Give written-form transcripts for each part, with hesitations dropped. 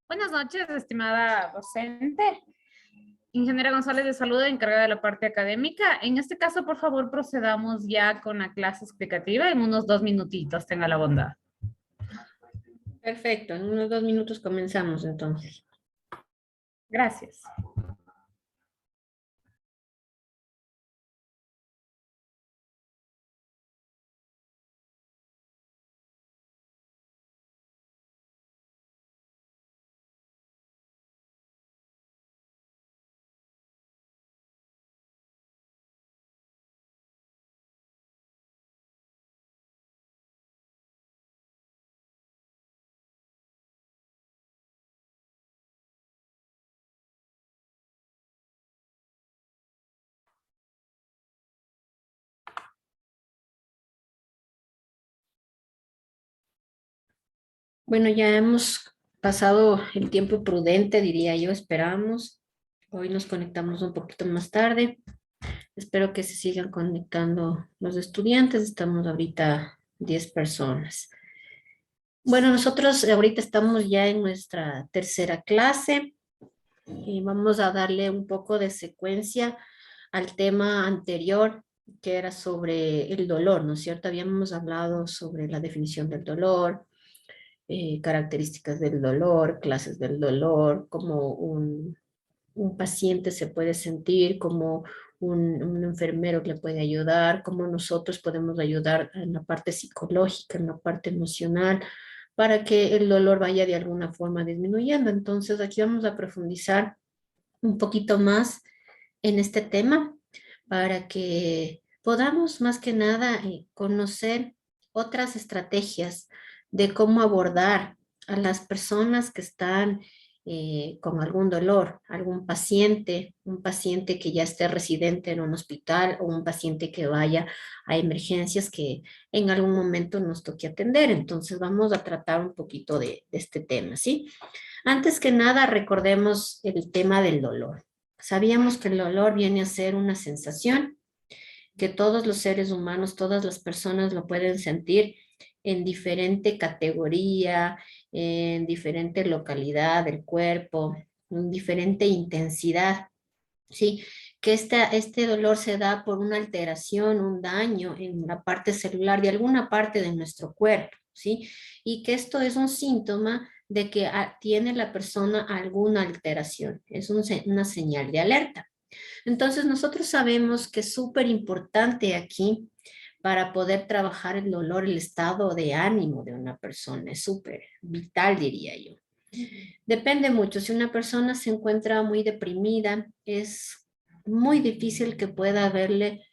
Buenas noches, estimada docente. Ingeniera González de Salud, encargada de la parte académica. En este caso, por favor, procedamos ya con la clase explicativa en unos 2 minutitos, tenga la bondad. Perfecto, en unos 2 minutos comenzamos entonces. Gracias. Bueno, ya hemos pasado el tiempo prudente, diría yo, esperamos. Hoy nos conectamos un poquito más tarde. Espero que se sigan conectando los estudiantes. Estamos ahorita 10 personas. Bueno, nosotros ahorita estamos ya en nuestra tercera clase y vamos a darle un poco de secuencia al tema anterior, que era sobre el dolor, ¿no es cierto? Habíamos hablado sobre la definición del dolor, características del dolor, clases del dolor, cómo un paciente se puede sentir, cómo un enfermero le puede ayudar, cómo nosotros podemos ayudar en la parte psicológica, en la parte emocional, para que el dolor vaya de alguna forma disminuyendo. Entonces, aquí vamos a profundizar un poquito más en este tema para que podamos más que nada conocer otras estrategias de cómo abordar a las personas que están con algún dolor, algún paciente, un paciente que ya esté residente en un hospital o un paciente que vaya a emergencias que en algún momento nos toque atender. Entonces vamos a tratar un poquito de este tema, ¿sí? Antes que nada, recordemos el tema del dolor. Sabíamos que el dolor viene a ser una sensación que todos los seres humanos, todas las personas lo pueden sentir en diferente categoría, en diferente localidad del cuerpo, en diferente intensidad, ¿sí? Que este dolor se da por una alteración, un daño en la parte celular de alguna parte de nuestro cuerpo, ¿sí? Y que esto es un síntoma de que tiene la persona alguna alteración, es una señal de alerta. Entonces, nosotros sabemos que es súper importante aquí para poder trabajar el dolor, el estado de ánimo de una persona, es súper vital, diría yo. Depende mucho, si una persona se encuentra muy deprimida, es muy difícil que pueda verle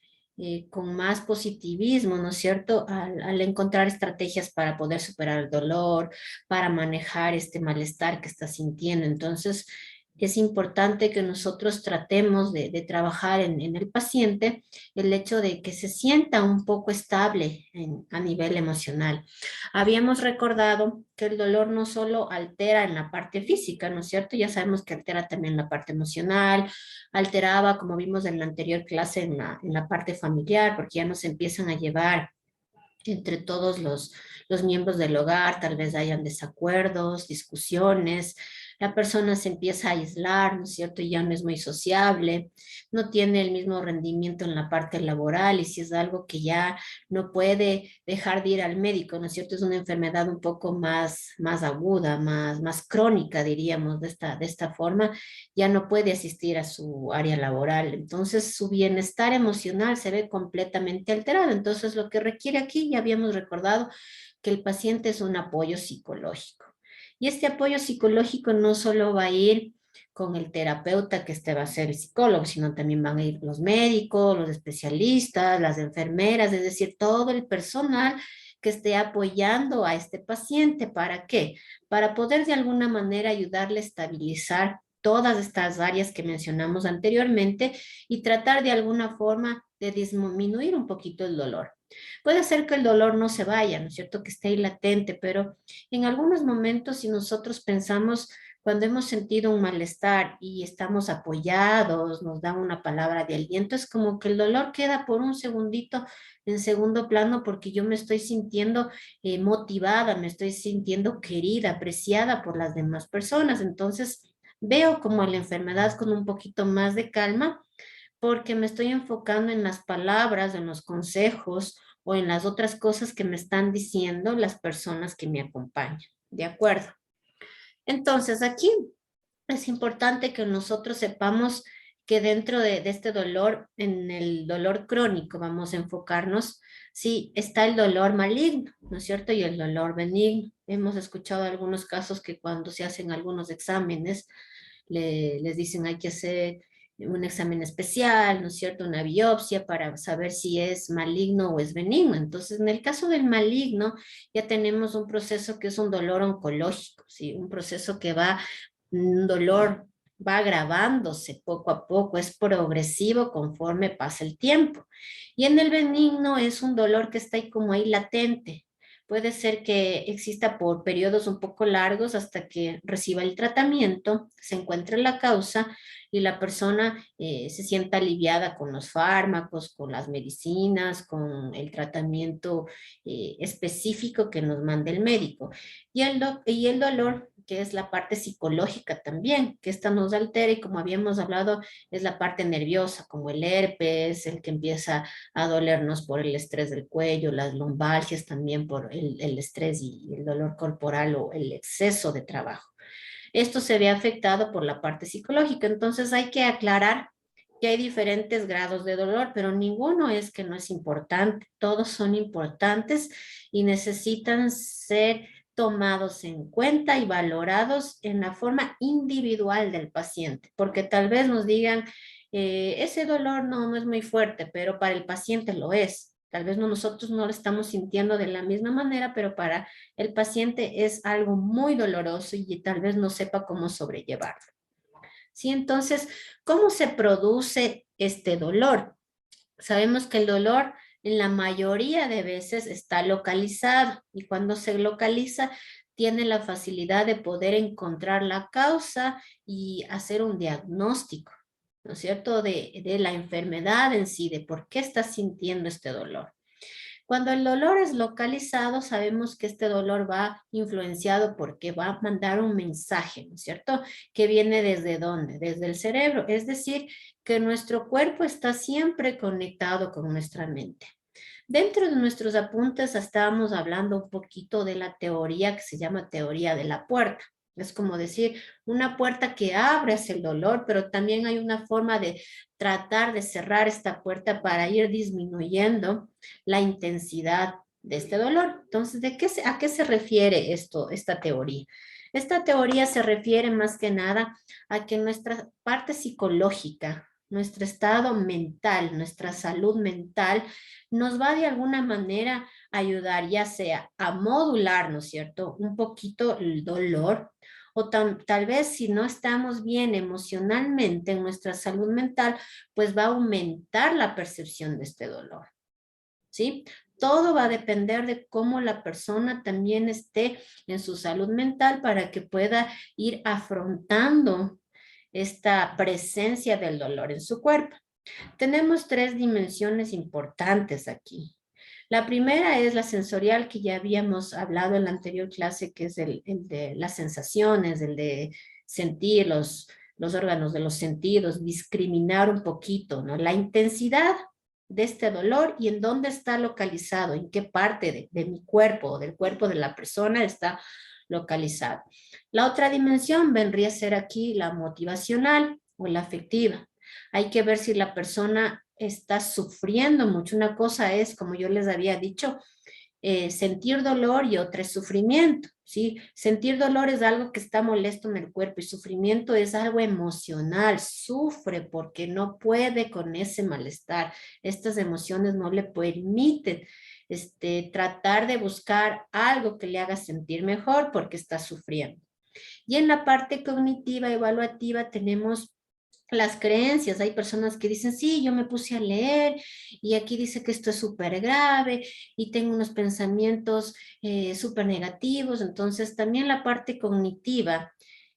con más positivismo, ¿no es cierto? Al encontrar estrategias para poder superar el dolor, para manejar este malestar que está sintiendo. Entonces, es importante que nosotros tratemos de trabajar en el paciente el hecho de que se sienta un poco estable a nivel emocional. Habíamos recordado que el dolor no solo altera en la parte física, ¿no es cierto? Ya sabemos que altera también la parte emocional, alteraba, como vimos en la anterior clase, en la parte familiar, porque ya nos empiezan a llevar entre todos los miembros del hogar, tal vez hayan desacuerdos, discusiones, la persona se empieza a aislar, ¿no es cierto? Y ya no es muy sociable, no tiene el mismo rendimiento en la parte laboral y si es algo que ya no puede dejar de ir al médico, ¿no es cierto? Es una enfermedad un poco más aguda, más crónica, diríamos, de esta forma, ya no puede asistir a su área laboral. Entonces, su bienestar emocional se ve completamente alterado. Entonces, lo que requiere aquí, ya habíamos recordado que el paciente es un apoyo psicológico. Y este apoyo psicológico no solo va a ir con el terapeuta, que este va a ser el psicólogo, sino también van a ir los médicos, los especialistas, las enfermeras, es decir, todo el personal que esté apoyando a este paciente. ¿Para qué? Para poder de alguna manera ayudarle a estabilizar todas estas áreas que mencionamos anteriormente y tratar de alguna forma de disminuir un poquito el dolor. Puede ser que el dolor no se vaya, ¿no es cierto? Que esté ahí latente, pero en algunos momentos si nosotros pensamos Cuando hemos sentido un malestar y estamos apoyados, nos dan una palabra de aliento, es como que el dolor queda por un segundito en segundo plano porque yo me estoy sintiendo motivada, me estoy sintiendo querida, apreciada por las demás personas. Entonces veo como la enfermedad con un poquito más de calma porque me estoy enfocando en las palabras, en los consejos o en las otras cosas que me están diciendo las personas que me acompañan. ¿De acuerdo? Entonces, aquí es importante que nosotros sepamos que dentro de este dolor, en el dolor crónico, vamos a enfocarnos, sí, está el dolor maligno, ¿no es cierto? Y el dolor benigno. Hemos escuchado algunos casos que cuando se hacen algunos exámenes, les dicen hay que hacer un examen especial, ¿no es cierto? Una biopsia para saber si es maligno o es benigno. Entonces, en el caso del maligno, ya tenemos un proceso que es un dolor oncológico, ¿sí? Un proceso que va, un dolor va agravándose poco a poco, es progresivo conforme pasa el tiempo. Y en el benigno es un dolor que está ahí como ahí latente. Puede ser que exista por periodos un poco largos hasta que reciba el tratamiento, se encuentre la causa y la persona se sienta aliviada con los fármacos, con las medicinas, con el tratamiento específico que nos manda el médico. Y el dolor, que es la parte psicológica también, que esta nos altera y como habíamos hablado, es la parte nerviosa, como el herpes, el que empieza a dolernos por el estrés del cuello, las lumbalgias también por el estrés y el dolor corporal o el exceso de trabajo. Esto se ve afectado por la parte psicológica, entonces hay que aclarar que hay diferentes grados de dolor, pero ninguno es que no es importante, todos son importantes y necesitan ser tomados en cuenta y valorados en la forma individual del paciente, porque tal vez nos digan, ese dolor no es muy fuerte, pero para el paciente lo es. Tal vez nosotros no lo estamos sintiendo de la misma manera, pero para el paciente es algo muy doloroso y tal vez no sepa cómo sobrellevarlo. ¿Sí? Entonces, ¿cómo se produce este dolor? Sabemos que el dolor en la mayoría de veces está localizado y cuando se localiza tiene la facilidad de poder encontrar la causa y hacer un diagnóstico, ¿no es cierto?, de la enfermedad en sí, de por qué está sintiendo este dolor. Cuando el dolor es localizado, sabemos que este dolor va influenciado porque va a mandar un mensaje, ¿no es cierto? Que viene desde dónde? Desde el cerebro. Es decir, que nuestro cuerpo está siempre conectado con nuestra mente. Dentro de nuestros apuntes estábamos hablando un poquito de la teoría que se llama teoría de la puerta. Es como decir, una puerta que abre hacia el dolor, pero también hay una forma de tratar de cerrar esta puerta para ir disminuyendo la intensidad de este dolor. Entonces, ¿a qué se refiere esta teoría? Esta teoría se refiere más que nada a que nuestra parte psicológica, nuestro estado mental, nuestra salud mental, nos va de alguna manera a ayudar, ya sea a modular, ¿no es cierto?, un poquito el dolor, o tal vez si no estamos bien emocionalmente en nuestra salud mental, pues va a aumentar la percepción de este dolor, ¿sí? Todo va a depender de cómo la persona también esté en su salud mental para que pueda ir afrontando esta presencia del dolor en su cuerpo. Tenemos tres dimensiones importantes aquí. La primera es la sensorial, que ya habíamos hablado en la anterior clase, que es el de las sensaciones, el de sentir los órganos de los sentidos, discriminar un poquito, ¿no? La intensidad de este dolor y en dónde está localizado, en qué parte de mi cuerpo o del cuerpo de la persona está localizado. La otra dimensión vendría a ser aquí la motivacional o la afectiva. Hay que ver si la persona está sufriendo mucho. Una cosa es, como yo les había dicho, sentir dolor y otra es sufrimiento, ¿sí? Sentir dolor es algo que está molesto en el cuerpo y sufrimiento es algo emocional, sufre porque no puede con ese malestar. Estas emociones no le permiten tratar de buscar algo que le haga sentir mejor porque está sufriendo. Y en la parte cognitiva evaluativa tenemos las creencias. Hay personas que dicen, sí, yo me puse a leer y aquí dice que esto es súper grave y tengo unos pensamientos súper negativos. Entonces, también la parte cognitiva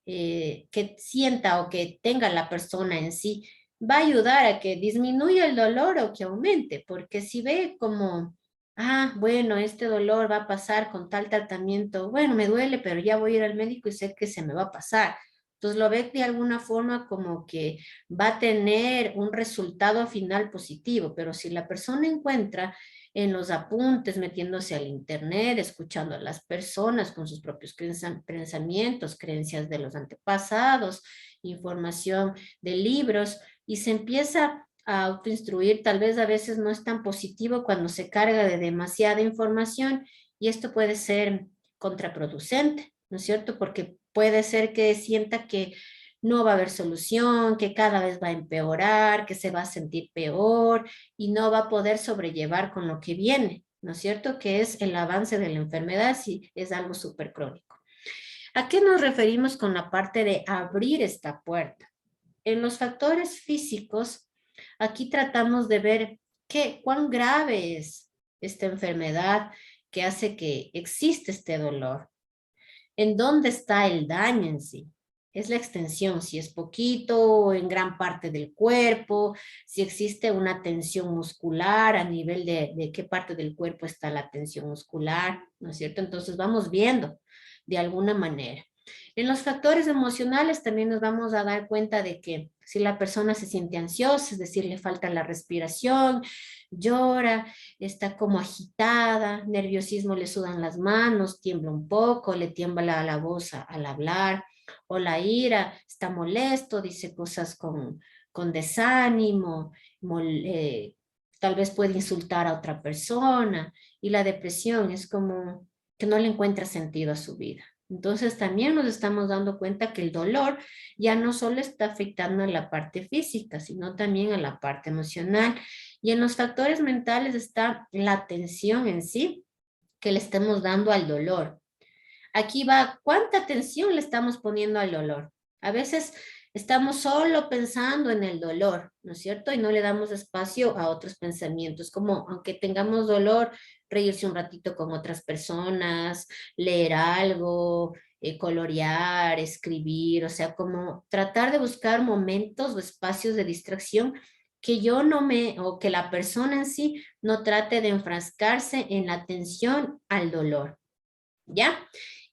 que sienta o que tenga la persona en sí, va a ayudar a que disminuya el dolor o que aumente, porque si ve como, ah, bueno, este dolor va a pasar con tal tratamiento, bueno, me duele, pero ya voy a ir al médico y sé que se me va a pasar. Entonces lo ve de alguna forma como que va a tener un resultado final positivo, pero si la persona encuentra en los apuntes, metiéndose al internet, escuchando a las personas con sus propios pensamientos, creencias de los antepasados, información de libros, y se empieza a autoinstruir, tal vez a veces no es tan positivo cuando se carga de demasiada información y esto puede ser contraproducente, ¿no es cierto? Porque puede ser que sienta que no va a haber solución, que cada vez va a empeorar, que se va a sentir peor y no va a poder sobrellevar con lo que viene, ¿no es cierto? Que es el avance de la enfermedad si es algo súper crónico. ¿A qué nos referimos con la parte de abrir esta puerta? En los factores físicos, aquí tratamos de ver cuán grave es esta enfermedad que hace que existe este dolor. ¿En dónde está el daño en sí? Es la extensión, si es poquito o en gran parte del cuerpo, si existe una tensión muscular a nivel de qué parte del cuerpo está la tensión muscular, ¿no es cierto? Entonces vamos viendo de alguna manera. En los factores emocionales también nos vamos a dar cuenta de que si la persona se siente ansiosa, es decir, le falta la respiración, llora, está como agitada, nerviosismo, le sudan las manos, tiembla un poco, le tiembla la voz al hablar, o la ira, está molesto, dice cosas con desánimo, tal vez puede insultar a otra persona, y la depresión es como que no le encuentra sentido a su vida. Entonces también nos estamos dando cuenta que el dolor ya no solo está afectando a la parte física, sino también a la parte emocional. Y en los factores mentales está la atención en sí que le estemos dando al dolor. Aquí va, ¿cuánta atención le estamos poniendo al dolor? A veces estamos solo pensando en el dolor, ¿no es cierto? Y no le damos espacio a otros pensamientos, como aunque tengamos dolor, reírse un ratito con otras personas, leer algo, colorear, escribir, o sea, como tratar de buscar momentos o espacios de distracción que yo no me, o que la persona en sí no trate de enfrascarse en la atención al dolor. ¿Ya?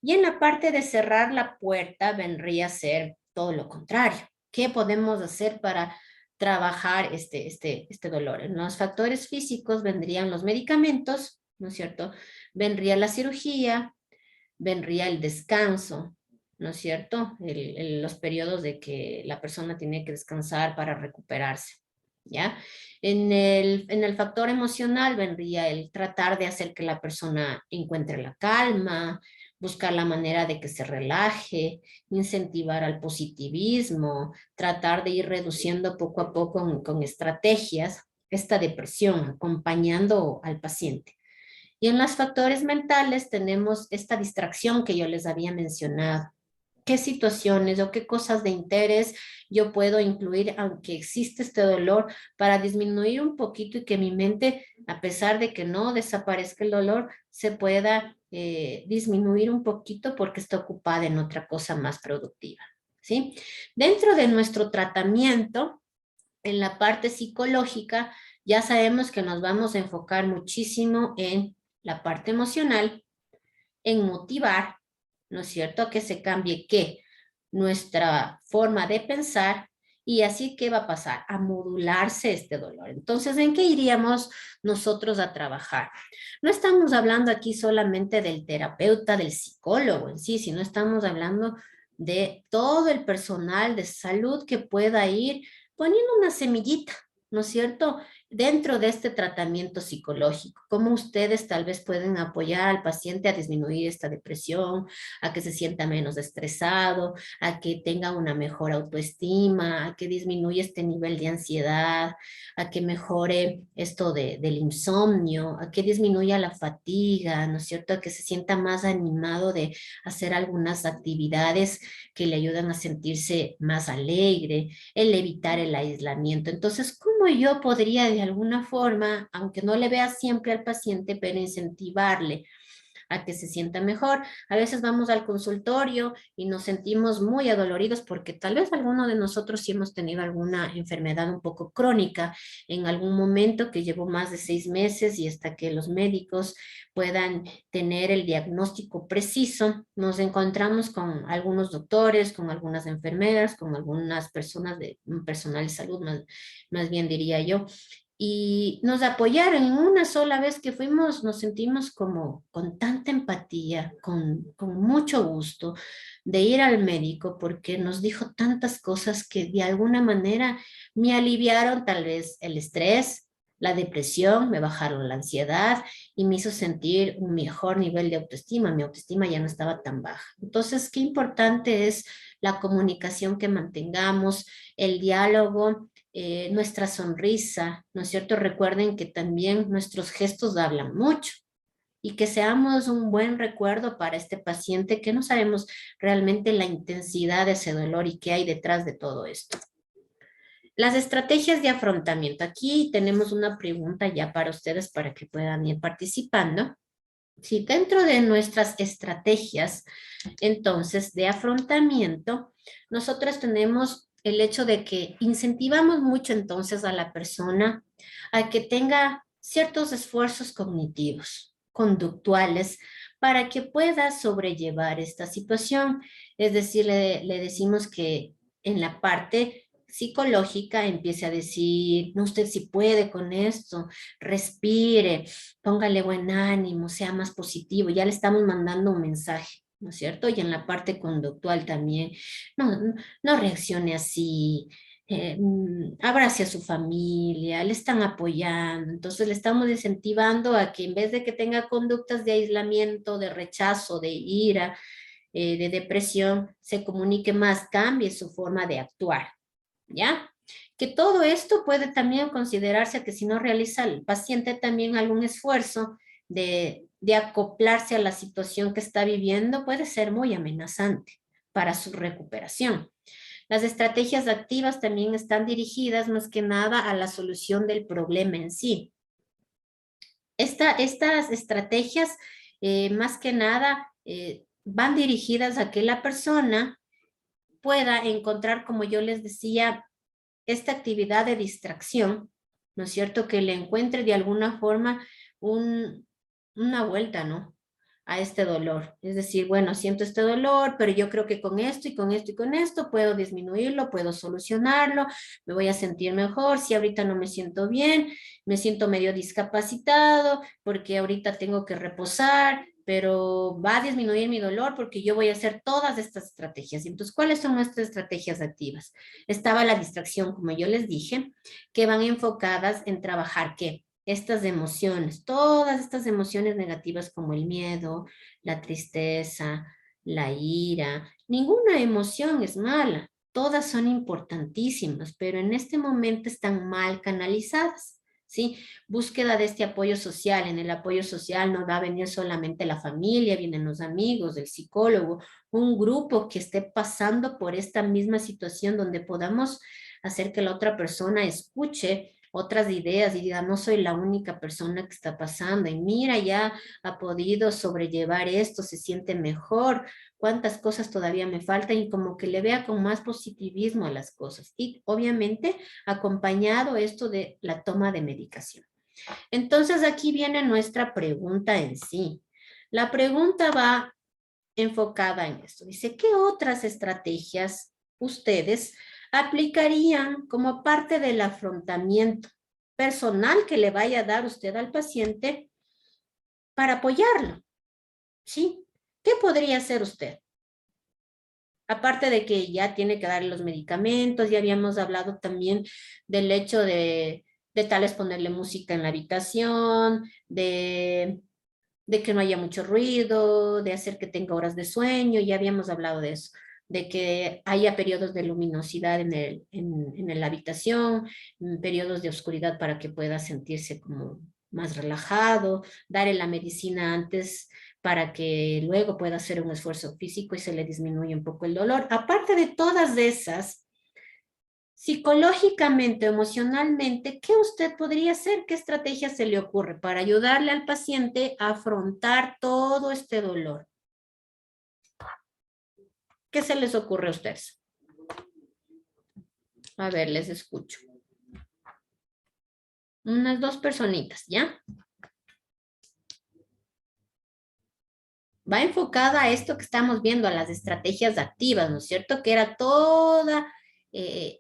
Y en la parte de cerrar la puerta vendría a ser todo lo contrario. ¿Qué podemos hacer para trabajar este dolor? En los factores físicos vendrían los medicamentos, ¿no es cierto? Vendría la cirugía, vendría el descanso, ¿no es cierto? Los periodos de que la persona tiene que descansar para recuperarse, ¿ya? En el factor emocional vendría el tratar de hacer que la persona encuentre la calma, buscar la manera de que se relaje, incentivar al positivismo, tratar de ir reduciendo poco a poco con estrategias esta depresión, acompañando al paciente. Y en los factores mentales tenemos esta distracción que yo les había mencionado. ¿Qué situaciones o qué cosas de interés yo puedo incluir, aunque existe este dolor, para disminuir un poquito y que mi mente, a pesar de que no desaparezca el dolor, se pueda disminuir un poquito porque está ocupada en otra cosa más productiva? ¿Sí? Dentro de nuestro tratamiento, en la parte psicológica, ya sabemos que nos vamos a enfocar muchísimo en la parte emocional, en motivar, ¿no es cierto? A que se cambie qué, nuestra forma de pensar y así qué va a pasar, a modularse este dolor. Entonces, ¿en qué iríamos nosotros a trabajar? No estamos hablando aquí solamente del terapeuta, del psicólogo en sí, sino estamos hablando de todo el personal de salud que pueda ir poniendo una semillita, ¿no es cierto? Dentro de este tratamiento psicológico, cómo ustedes tal vez pueden apoyar al paciente a disminuir esta depresión, a que se sienta menos estresado, a que tenga una mejor autoestima, a que disminuya este nivel de ansiedad, a que mejore esto del insomnio, a que disminuya la fatiga, ¿no es cierto? A que se sienta más animado de hacer algunas actividades que le ayudan a sentirse más alegre, el evitar el aislamiento. Entonces, ¿cómo yo podría de alguna forma, aunque no le vea siempre al paciente, pero incentivarle a que se sienta mejor. A veces vamos al consultorio y nos sentimos muy adoloridos porque tal vez alguno de nosotros sí hemos tenido alguna enfermedad un poco crónica en algún momento que llevó más de 6 meses y hasta que los médicos puedan tener el diagnóstico preciso, nos encontramos con algunos doctores, con algunas enfermeras, con algunas personas de personal de salud, más bien diría yo, y nos apoyaron en una sola vez que fuimos, nos sentimos como con tanta empatía, con mucho gusto de ir al médico porque nos dijo tantas cosas que de alguna manera me aliviaron tal vez el estrés, la depresión, me bajaron la ansiedad y me hizo sentir un mejor nivel de autoestima. Mi autoestima ya no estaba tan baja. Entonces, qué importante es la comunicación que mantengamos, el diálogo, nuestra sonrisa, ¿no es cierto? Recuerden que también nuestros gestos hablan mucho y que seamos un buen recuerdo para este paciente que no sabemos realmente la intensidad de ese dolor y qué hay detrás de todo esto. Las estrategias de afrontamiento. Aquí tenemos una pregunta ya para ustedes para que puedan ir participando. Si dentro de nuestras estrategias, entonces, de afrontamiento, nosotros tenemos el hecho de que incentivamos mucho entonces a la persona a que tenga ciertos esfuerzos cognitivos, conductuales, para que pueda sobrellevar esta situación. Es decir, le decimos que en la parte psicológica empiece a decir, no, usted sí puede con esto, respire, póngale buen ánimo, sea más positivo, ya le estamos mandando un mensaje, ¿no es cierto? Y en la parte conductual también, no reaccione así, abrace a su familia, le están apoyando, entonces le estamos incentivando a que en vez de que tenga conductas de aislamiento, de rechazo, de ira, de depresión, se comunique más, cambie su forma de actuar, ¿ya? Que todo esto puede también considerarse que si no realiza el paciente también algún esfuerzo de acoplarse a la situación que está viviendo, puede ser muy amenazante para su recuperación. Las estrategias activas también están dirigidas más que nada a la solución del problema en sí. Estas estrategias, más que nada, van dirigidas a que la persona pueda encontrar, como yo les decía, esta actividad de distracción, ¿no es cierto? Que le encuentre de alguna forma una vuelta, ¿no? A este dolor. Es decir, bueno, siento este dolor, pero yo creo que con esto y con esto y con esto puedo disminuirlo, puedo solucionarlo, me voy a sentir mejor. Si ahorita no me siento bien, me siento medio discapacitado porque ahorita tengo que reposar, pero va a disminuir mi dolor porque yo voy a hacer todas estas estrategias. Entonces, ¿cuáles son nuestras estrategias activas? Estaba la distracción, como yo les dije, que van enfocadas en trabajar, ¿qué? Estas emociones, todas estas emociones negativas como el miedo, la tristeza, la ira, ninguna emoción es mala, todas son importantísimas, pero en este momento están mal canalizadas, ¿sí? Búsqueda de este apoyo social, en el apoyo social no va a venir solamente la familia, vienen los amigos, el psicólogo, un grupo que esté pasando por esta misma situación donde podamos hacer que la otra persona escuche otras ideas y diga, no soy la única persona que está pasando y mira, ya ha podido sobrellevar esto, se siente mejor, cuántas cosas todavía me faltan y como que le vea con más positivismo a las cosas. Y obviamente acompañado esto de la toma de medicación. Entonces aquí viene nuestra pregunta en sí. La pregunta va enfocada en esto. Dice, ¿qué otras estrategias ustedes aplicarían como parte del afrontamiento personal que le vaya a dar usted al paciente para apoyarlo? ¿Sí? ¿Qué podría hacer usted? Aparte de que ya tiene que darle los medicamentos, ya habíamos hablado también del hecho de tal vez ponerle música en la habitación, de que no haya mucho ruido, de hacer que tenga horas de sueño, ya habíamos hablado de eso, de que haya periodos de luminosidad en la habitación, periodos de oscuridad para que pueda sentirse como más relajado, darle la medicina antes para que luego pueda hacer un esfuerzo físico y se le disminuye un poco el dolor. Aparte de todas esas, Psicológicamente, emocionalmente, ¿qué usted podría hacer? ¿Qué estrategia se le ocurre para ayudarle al paciente a afrontar todo este dolor? ¿Qué se les ocurre a ustedes? A ver, les escucho. Unas dos personitas, ¿ya? Va enfocada a esto que estamos viendo, a las estrategias activas, ¿no es cierto? Que era toda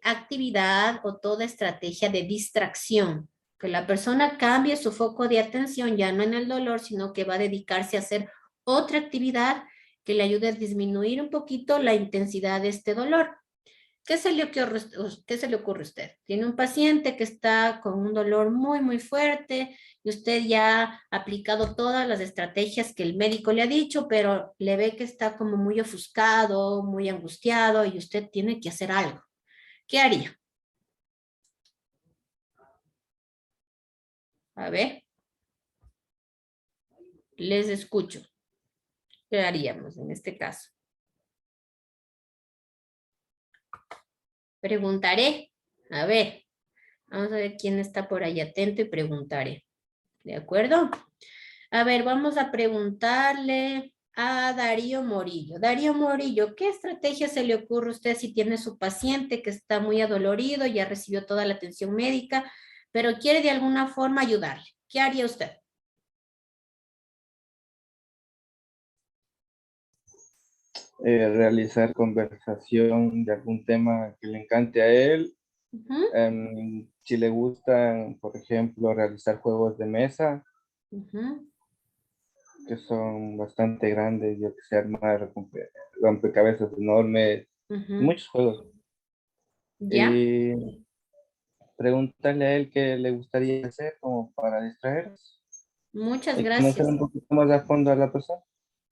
actividad o toda estrategia de distracción, que la persona cambie su foco de atención ya no en el dolor, sino que va a dedicarse a hacer otra actividad que le ayude a disminuir un poquito la intensidad de este dolor. Qué se le ocurre a usted? Tiene un paciente que está con un dolor muy, muy fuerte y usted ya ha aplicado todas las estrategias que el médico le ha dicho, pero le ve que está como muy ofuscado, muy angustiado y usted tiene que hacer algo. ¿Qué haría? A ver, les escucho. ¿Qué haríamos en este caso? Preguntaré. A ver, vamos a ver quién está por ahí atento y preguntaré. ¿De acuerdo? A ver, vamos a preguntarle a Darío Morillo. Darío Morillo, ¿qué estrategia se le ocurre a usted si tiene su paciente que está muy adolorido, ya recibió toda la atención médica, pero quiere de alguna forma ayudarle? ¿Qué haría usted? Realizar conversación de algún tema que le encante a él. Ujú, Si le gustan, por ejemplo, realizar juegos de mesa, ujú. que son bastante grandes, yo que sé, armar rompecabezas enormes, Ujú. muchos juegos. ¿Ya? Y preguntarle a él qué le gustaría hacer como para distraerse Muchas y conocer gracias. un poquito más a fondo a la persona.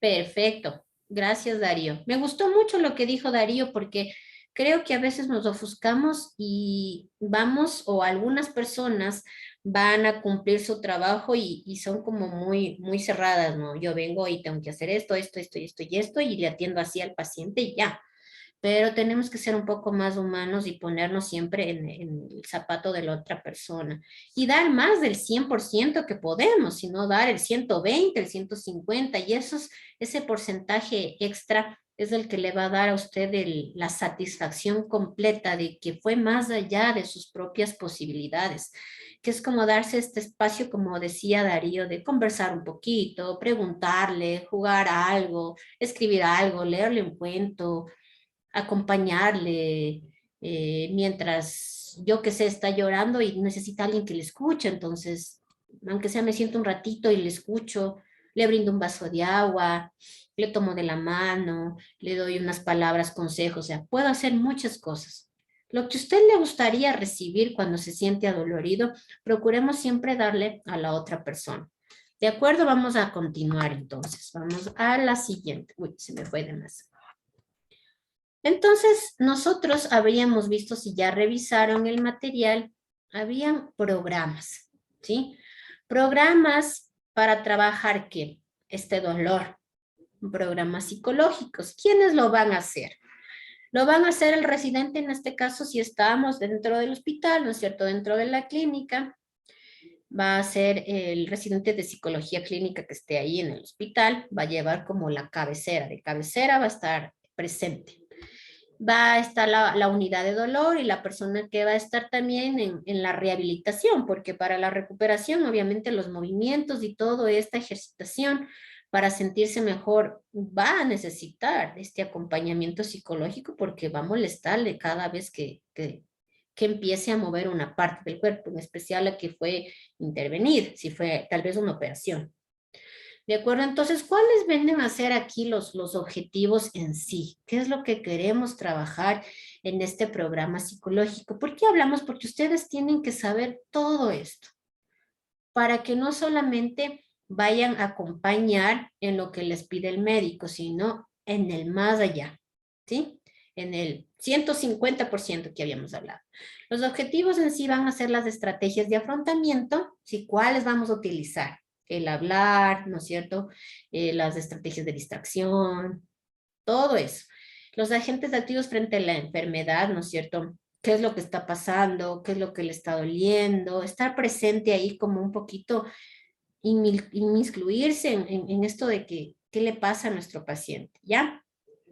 Perfecto. Gracias, Darío. Me gustó mucho lo que dijo Darío porque creo que a veces nos ofuscamos y vamos o algunas personas van a cumplir su trabajo y son como muy, muy cerradas, ¿no? Yo vengo y tengo que hacer esto, esto y esto y le atiendo así al paciente y ya, pero tenemos que ser un poco más humanos y ponernos siempre en el zapato de la otra persona y dar más del 100% que podemos, sino dar el 120, el 150 y ese porcentaje extra es el que le va a dar a usted la satisfacción completa de que fue más allá de sus propias posibilidades, que es como darse este espacio, como decía Darío, de conversar un poquito, preguntarle, jugar a algo, escribir algo, leerle un cuento, acompañarle mientras yo que sé está llorando y necesita alguien que le escuche, entonces, aunque sea me siento un ratito y le escucho, le brindo un vaso de agua, le tomo de la mano, le doy unas palabras, consejos, o sea, puedo hacer muchas cosas. Lo que a usted le gustaría recibir cuando se siente adolorido, procuremos siempre darle a la otra persona. De acuerdo, vamos a continuar entonces. Vamos a la siguiente. Uy, se me fue de más. Entonces, nosotros habríamos visto, si ya revisaron el material, habían programas, ¿sí? Programas para trabajar ¿qué? Este dolor, programas psicológicos. ¿Quiénes lo van a hacer? Lo van a hacer el residente, en este caso, si estamos dentro del hospital, ¿no es cierto? Dentro de la clínica, va a ser el residente de psicología clínica que esté ahí en el hospital, va a llevar como la cabecera, de cabecera va a estar presente. Va a estar la unidad de dolor y la persona que va a estar también en la rehabilitación, porque para la recuperación, obviamente los movimientos y toda esta ejercitación para sentirse mejor va a necesitar este acompañamiento psicológico porque va a molestarle cada vez que empiece a mover una parte del cuerpo, en especial la que fue intervenir, si fue tal vez una operación. ¿De acuerdo? Entonces, ¿cuáles vienen a ser aquí los objetivos en sí? ¿Qué es lo que queremos trabajar en este programa psicológico? ¿Por qué hablamos? Porque ustedes tienen que saber todo esto para que no solamente vayan a acompañar en lo que les pide el médico, sino en el más allá, ¿sí? En el 150% que habíamos hablado. Los objetivos en sí van a ser las estrategias de afrontamiento, ¿sí? ¿Cuáles vamos a utilizar? El hablar, ¿no es cierto? Las estrategias de distracción, todo eso. Los agentes activos frente a la enfermedad, ¿no es cierto? qué es lo que está pasando, qué es lo que le está doliendo, estar presente ahí como un poquito, inmiscuirse en esto de que, qué le pasa a nuestro paciente, ¿ya?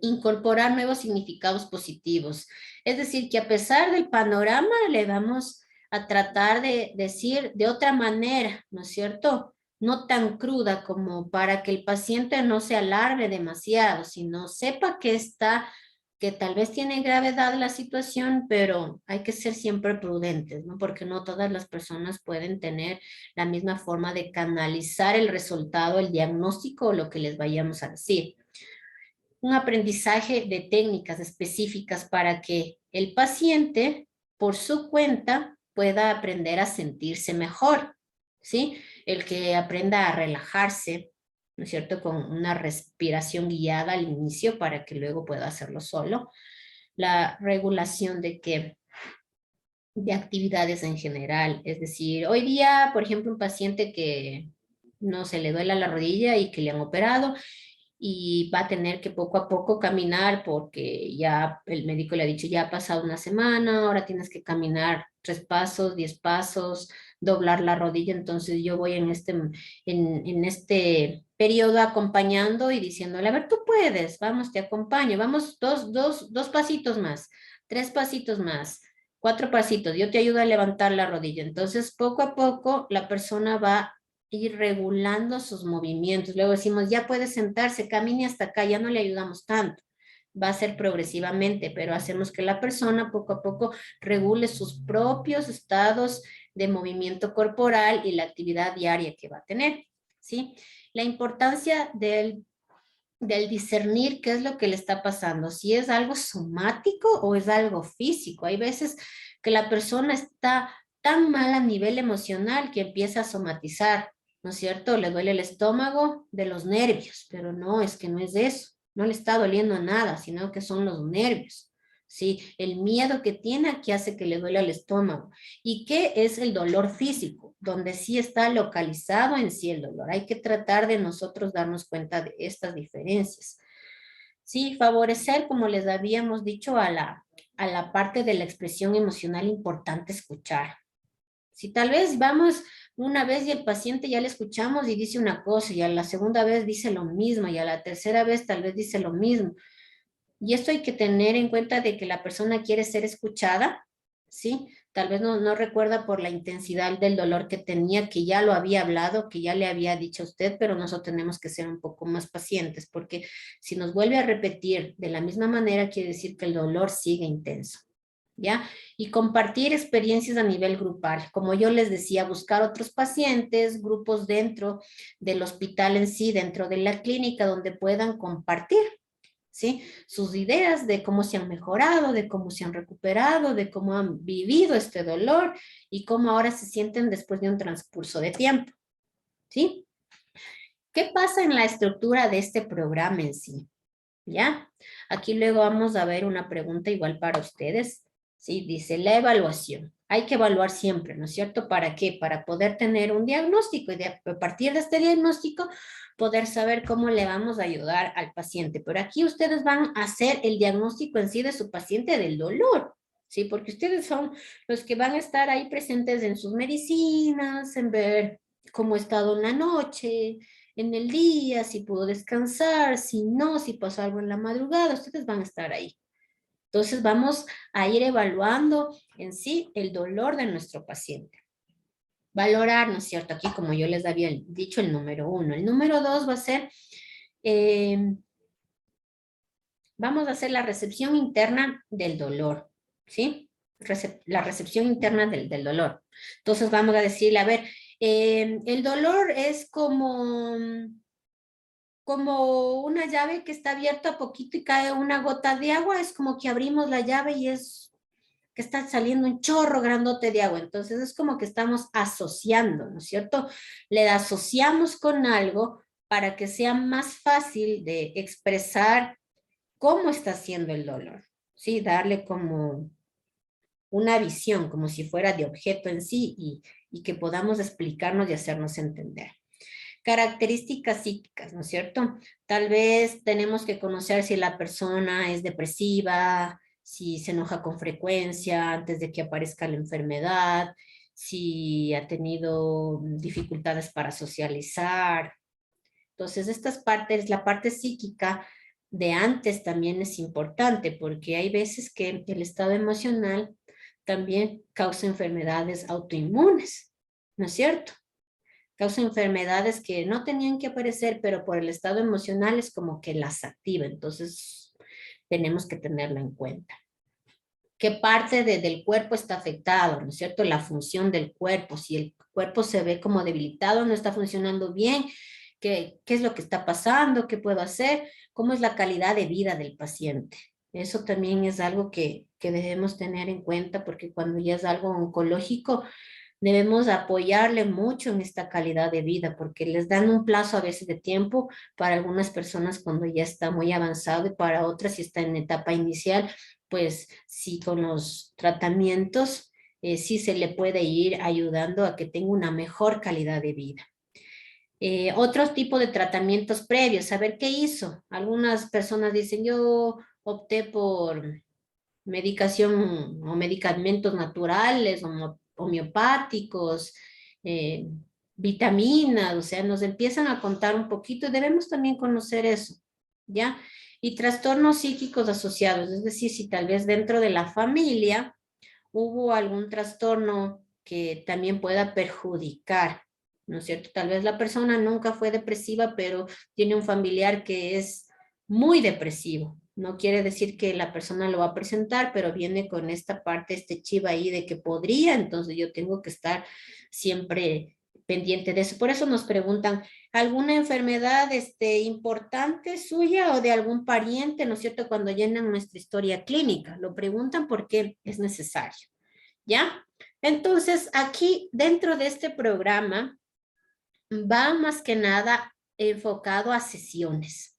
Incorporar nuevos significados positivos. Es decir, que a pesar del panorama le vamos a tratar de decir de otra manera, ¿no es cierto? No tan cruda como para que el paciente no se alarme demasiado, sino sepa que está, que tal vez tiene gravedad la situación, pero hay que ser siempre prudentes, ¿no? Porque no todas las personas pueden tener la misma forma de canalizar el resultado, el diagnóstico o lo que les vayamos a decir. Un aprendizaje de técnicas específicas para que el paciente, por su cuenta, pueda aprender a sentirse mejor, ¿sí? El que aprenda a relajarse, ¿no es cierto? Con una respiración guiada al inicio para que luego pueda hacerlo solo. La regulación de actividades en general, es decir, hoy día, por ejemplo, un paciente que no se le duele la rodilla y que le han operado, y va a tener que poco a poco caminar porque ya el médico le ha dicho, ya ha pasado una semana, ahora tienes que caminar 3 pasos, 10 pasos, doblar la rodilla. Entonces yo voy en este periodo acompañando y diciéndole, a ver, tú puedes, vamos, te acompaño, vamos, dos pasitos más, 3 pasitos más. 4 pasitos, yo te ayudo a levantar la rodilla. Entonces, poco a poco, la persona va ir regulando sus movimientos. Luego decimos, ya puede sentarse, camine hasta acá, ya no le ayudamos tanto. Va a ser progresivamente, pero hacemos que la persona poco a poco regule sus propios estados de movimiento corporal y la actividad diaria que va a tener, ¿sí? La importancia del discernir qué es lo que le está pasando, si es algo somático o es algo físico. Hay veces que la persona está tan mal a nivel emocional que empieza a somatizar, ¿no es cierto? Le duele el estómago de los nervios, pero no, es que no es eso, no le está doliendo nada, sino que son los nervios. Sí, el miedo que tiene que hace que le duele el estómago. ¿Y qué es el dolor físico? Donde sí está localizado en sí el dolor. Hay que tratar de nosotros darnos cuenta de estas diferencias. Sí, favorecer, como les habíamos dicho, a la parte de la expresión emocional importante escuchar. Si tal vez vamos una vez y el paciente ya le escuchamos y dice una cosa, y a la segunda vez dice lo mismo, y a la tercera vez tal vez dice lo mismo. Y esto hay que tener en cuenta de que la persona quiere ser escuchada, ¿sí? Tal vez no recuerda por la intensidad del dolor que tenía, que ya lo había hablado, que ya le había dicho a usted, pero nosotros tenemos que ser un poco más pacientes, porque si nos vuelve a repetir de la misma manera, quiere decir que el dolor sigue intenso. ¿Ya? Y compartir experiencias a nivel grupal. Como yo les decía, buscar otros pacientes, grupos dentro del hospital en sí, dentro de la clínica, donde puedan compartir, ¿sí? Sus ideas de cómo se han mejorado, de cómo se han recuperado, de cómo han vivido este dolor y cómo ahora se sienten después de un transcurso de tiempo, ¿sí? ¿Qué pasa en la estructura de este programa en sí? ¿Ya? Aquí luego vamos a ver una pregunta igual para ustedes. Sí, dice la evaluación. Hay que evaluar siempre, ¿no es cierto? ¿Para qué? Para poder tener un diagnóstico y a partir de este diagnóstico poder saber cómo le vamos a ayudar al paciente. Pero aquí ustedes van a hacer el diagnóstico en sí de su paciente del dolor, ¿sí? Porque ustedes son los que van a estar ahí presentes en sus medicinas, en ver cómo ha estado en la noche, en el día, si pudo descansar, si no, si pasó algo en la madrugada, ustedes van a estar ahí. Entonces vamos a ir evaluando en sí el dolor de nuestro paciente. Valorar, ¿no es cierto? Aquí, como yo les había dicho, el número 1. El número 2 va a ser, vamos a hacer la recepción interna del dolor, ¿sí? La recepción interna del dolor. Entonces vamos a decirle, a ver, el dolor es como una llave que está abierta a poquito y cae una gota de agua, es como que abrimos la llave y es que está saliendo un chorro grandote de agua. Entonces es como que estamos asociando, ¿no es cierto? Le asociamos con algo para que sea más fácil de expresar cómo está haciendo el dolor, ¿sí? Darle como una visión, como si fuera de objeto en sí y que podamos explicarnos y hacernos entender. Características psíquicas, ¿no es cierto? Tal vez tenemos que conocer si la persona es depresiva, si se enoja con frecuencia antes de que aparezca la enfermedad, si ha tenido dificultades para socializar. Entonces, estas partes, la parte psíquica de antes también es importante porque hay veces que el estado emocional también causa enfermedades autoinmunes, ¿no es cierto? Causa enfermedades que no tenían que aparecer, pero por el estado emocional es como que las activa. Entonces, tenemos que tenerlo en cuenta. ¿Qué parte del cuerpo está afectado? ¿No es cierto? La función del cuerpo. Si el cuerpo se ve como debilitado, no está funcionando bien, ¿qué es lo que está pasando? ¿Qué puedo hacer? ¿Cómo es la calidad de vida del paciente? Eso también es algo que debemos tener en cuenta porque cuando ya es algo oncológico, debemos apoyarle mucho en esta calidad de vida porque les dan un plazo a veces de tiempo para algunas personas cuando ya está muy avanzado y para otras si está en etapa inicial, pues sí con los tratamientos sí se le puede ir ayudando a que tenga una mejor calidad de vida. Otro tipo de tratamientos previos, a ver qué hizo. Algunas personas dicen, yo opté por medicación o medicamentos naturales, homeopáticos, eh, vitaminas, o sea, nos empiezan a contar un poquito y debemos también conocer eso, ¿ya? Y trastornos psíquicos asociados, es decir, si tal vez dentro de la familia hubo algún trastorno que también pueda perjudicar, ¿no es cierto? Tal vez la persona nunca fue depresiva, pero tiene un familiar que es muy depresivo. No quiere decir que la persona lo va a presentar, pero viene con esta parte, este chip ahí de que podría, entonces yo tengo que estar siempre pendiente de eso. Por eso nos preguntan, ¿alguna enfermedad importante suya o de algún pariente, ¿no es cierto? Cuando llenan nuestra historia clínica, lo preguntan porque es necesario, ¿ya? Entonces, aquí dentro de este programa va más que nada enfocado a sesiones